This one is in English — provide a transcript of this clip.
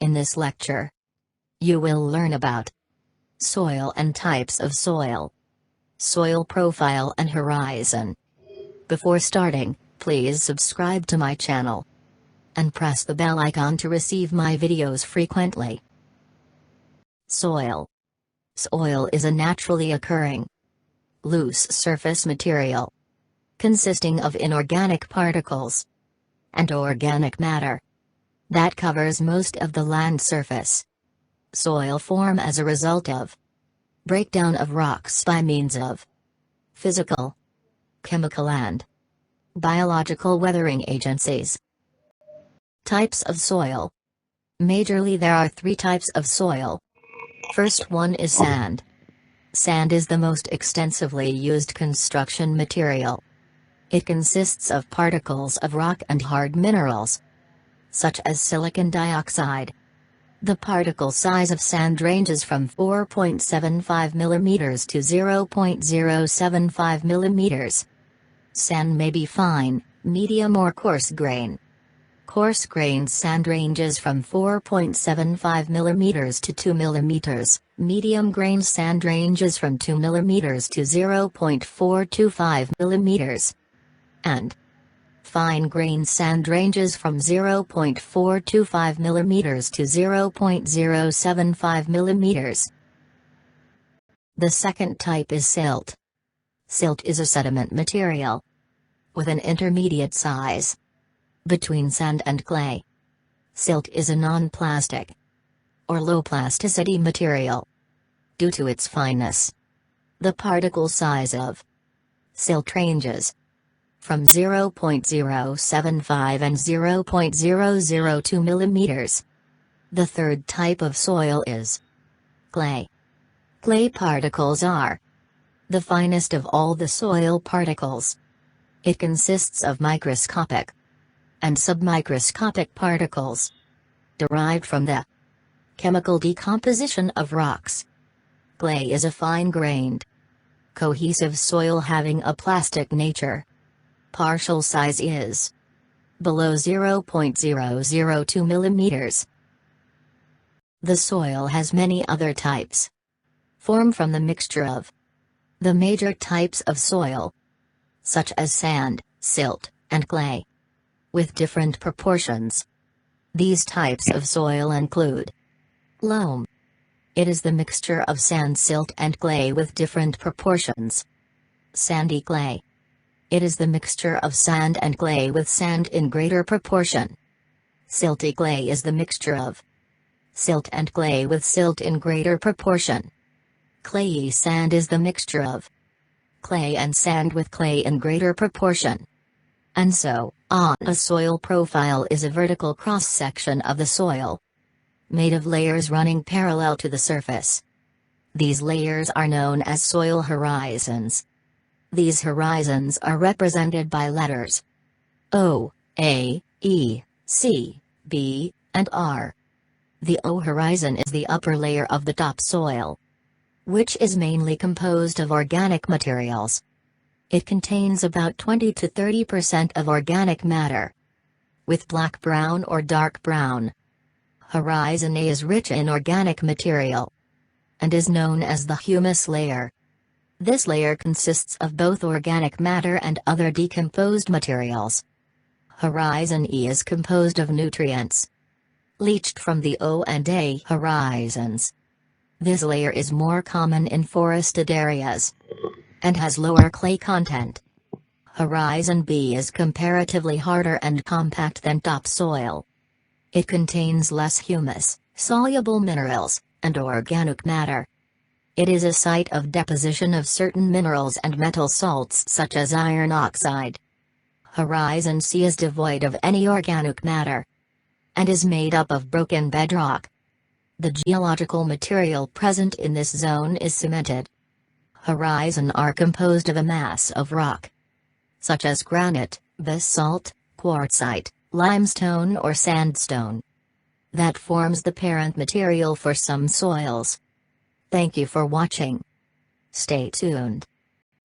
In this lecture, you will learn about soil and types of soil, soil profile and horizon. Before starting, please subscribe to my channel and press the bell icon to receive my videos frequently. Soil. Soil is a naturally occurring, loose surface material consisting of inorganic particles and organic matter that covers most of the land surface. Soil form as a result of breakdown of rocks by means of physical, chemical and biological weathering agencies. Types of soil. Majorly there are 3 types of soil. First one is sand. Sand is the most extensively used construction material. It consists of particles of rock and hard minerals, such as silicon dioxide. The particle size of sand ranges from 4.75 mm to 0.075 mm. Sand may be fine, medium or coarse grain. Coarse-grained sand ranges from 4.75 mm to 2 mm, medium-grained sand ranges from 2 mm to 0.425 mm, and fine-grained sand ranges from 0.425 mm to 0.075 mm. The second type is silt. Silt is a sediment material with an intermediate size between sand and clay. Silt is a non-plastic or low plasticity material due to its fineness. The particle size of silt ranges from 0.075 and 0.002 mm. The third type of soil is clay. Clay particles are the finest of all the soil particles. It consists of microscopic and submicroscopic particles derived from the chemical decomposition of rocks. Clay is a fine-grained, cohesive soil having a plastic nature. Partial size is below 0.002 mm. The soil has many other types, formed from the mixture of the major types of soil, such as sand, silt, and clay, with different proportions. These types of soil include loam. It is the mixture of sand, silt, and clay with different proportions. Sandy clay. It is the mixture of sand and clay with sand in greater proportion. Silty clay is the mixture of silt and clay with silt in greater proportion. Clayey sand is the mixture of clay and sand with clay in greater proportion. And so on. A soil profile is a vertical cross-section of the soil, made of layers running parallel to the surface. These layers are known as soil horizons. These horizons are represented by letters O, A, E, C, B, and R. The O horizon is the upper layer of the topsoil, which is mainly composed of organic materials. It contains about 20 to 30% of organic matter, with black-brown or dark brown. Horizon A is rich in organic material and is known as the humus layer. This layer consists of both organic matter and other decomposed materials. Horizon E is composed of nutrients leached from the O and A horizons. This layer is more common in forested areas and has lower clay content. Horizon B is comparatively harder and compact than topsoil. It contains less humus, soluble minerals, and organic matter. It is a site of deposition of certain minerals and metal salts such as iron oxide. Horizon C is devoid of any organic matter and is made up of broken bedrock. The geological material present in this zone is cemented. Horizon are composed of a mass of rock, such as granite, basalt, quartzite, limestone or sandstone, that forms the parent material for some soils. Thank you for watching. Stay tuned.